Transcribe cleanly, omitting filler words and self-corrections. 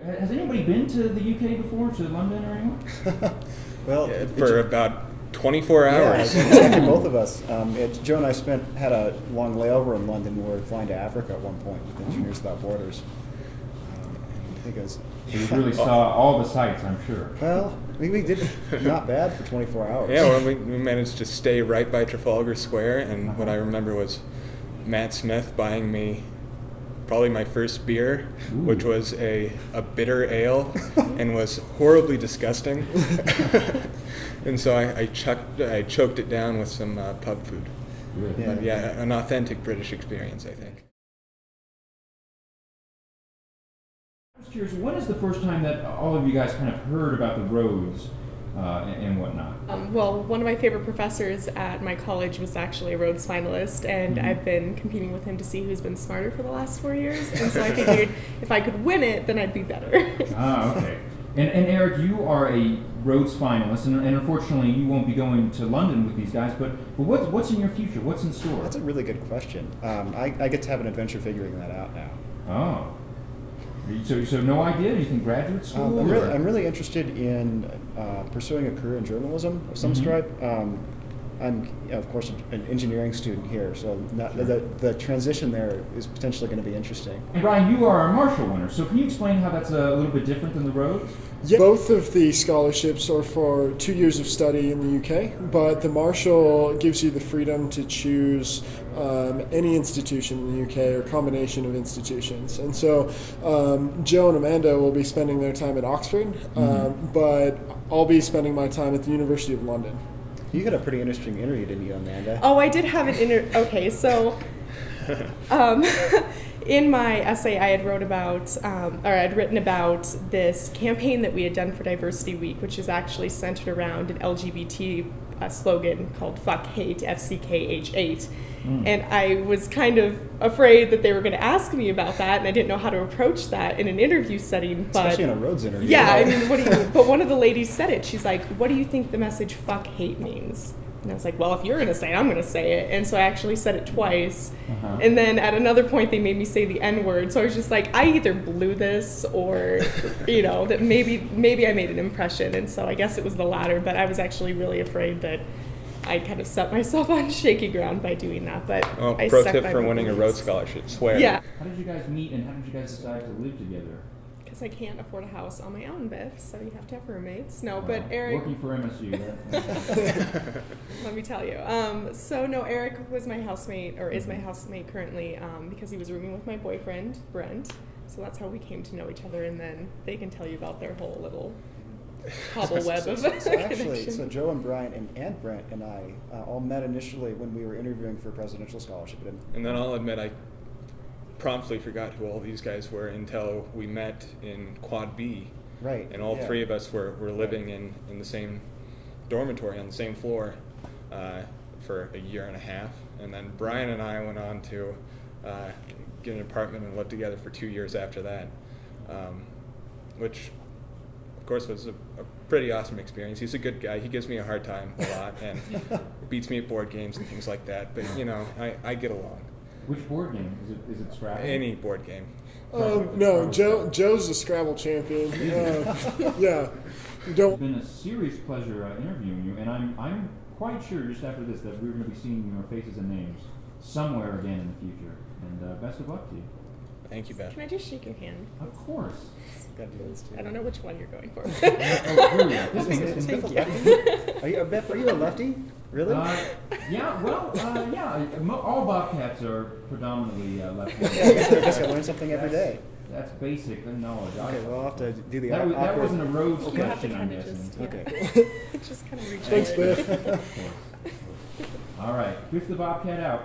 Has anybody been to the UK before, to London or anywhere? Well, yeah, for about 24 hours. Yeah, exactly, both of us. Joe and I had a long layover in London. We were flying to Africa at one point with Engineers Without Borders. I think it was. So you really saw all the sights, I'm sure. Well, we did not bad for 24 hours. Yeah, well, we managed to stay right by Trafalgar Square, and what I remember was Matt Smith buying me probably my first beer, which was a bitter ale and was horribly disgusting. And so I choked it down with some pub food. Really? But yeah, an authentic British experience, I think. I was curious, when is the first time that all of you guys kind of heard about the roads and whatnot? Well, one of my favorite professors at my college was actually a Rhodes finalist, and I've been competing with him to see who's been smarter for the last 4 years, and so I figured if I could win it, then I'd be better. Ah, okay. And Eric, you are a Rhodes finalist, and unfortunately you won't be going to London with these guys, but what's in your future? What's in store? That's a really good question. I get to have an adventure figuring that out now. Oh. So no idea? Do you think graduate school? I'm really interested in pursuing a career in journalism of some stripe. I'm, of course, an engineering student here, so the transition there is potentially going to be interesting. And Brian, you are a Marshall winner, so can you explain how that's a little bit different than the Rhodes? Yeah. Both of the scholarships are for 2 years of study in the UK, but the Marshall gives you the freedom to choose any institution in the UK or combination of institutions. And so Joe and Amanda will be spending their time at Oxford, but I'll be spending my time at the University of London. You had a pretty interesting interview, didn't you, Amanda? Oh, I did have an okay, so in my essay I had I'd written about this campaign that we had done for Diversity Week, which is actually centered around an LGBT slogan called Fuck Hate, FCKH8. And I was kind of afraid that they were going to ask me about that, and I didn't know how to approach that in an interview setting. But especially in a Rhodes interview. Yeah, I mean, but one of the ladies said it. She's like, "What do you think the message fuck hate means?" And I was like, well, if you're going to say it, I'm going to say it. And so I actually said it twice. And then at another point, they made me say the N-word. So I was just like, I either blew this or, that maybe I made an impression. And so I guess it was the latter. But I was actually really afraid that I kind of set myself on shaky ground by doing that. But I pro stuck tip by for my winning a beliefs. Rhodes Scholarship, swear. Yeah. How did you guys meet, and how did you guys decide to live together? Because I can't afford a house on my own, Biff, so you have to have roommates. No, but Eric... Working for MSU. Let me tell you. Eric was my housemate, or is my housemate currently, because he was rooming with my boyfriend, Brent. So that's how we came to know each other, and then they can tell you about their whole little cobbleweb of So Joe and Brian and Brent and I all met initially when we were interviewing for a presidential scholarship. And then I'll admit I promptly forgot who all these guys were until we met in Quad B. Right. And all three of us were living in the same dormitory on the same floor for a year and a half. And then Brian and I went on to get an apartment and live together for 2 years after that, which of course was a pretty awesome experience. He's a good guy. He gives me a hard time a lot and beats me at board games and things like that. But I get along. Which board game? Is it Scrabble? Any board game. No, Joe's a Scrabble champion. Yeah. It's been a serious pleasure interviewing you, and I'm quite sure just after this that we're going to be seeing your faces and names somewhere again in the future. And best of luck to you. Thank you, Beth. Can I just shake your hand? Of course. I don't know which one you're going for. Thank you. Beth, are you a lefty? Really? All Bobcats are predominantly left-handed. I guess I learn something every day. That's basic knowledge. Okay, well, I'll have to do the that awkward. wasn't a Rhodes You have to question, I'm kind of guessing. just kind of reach Thanks, forward. Biff. All right, Biff the Bobcat out.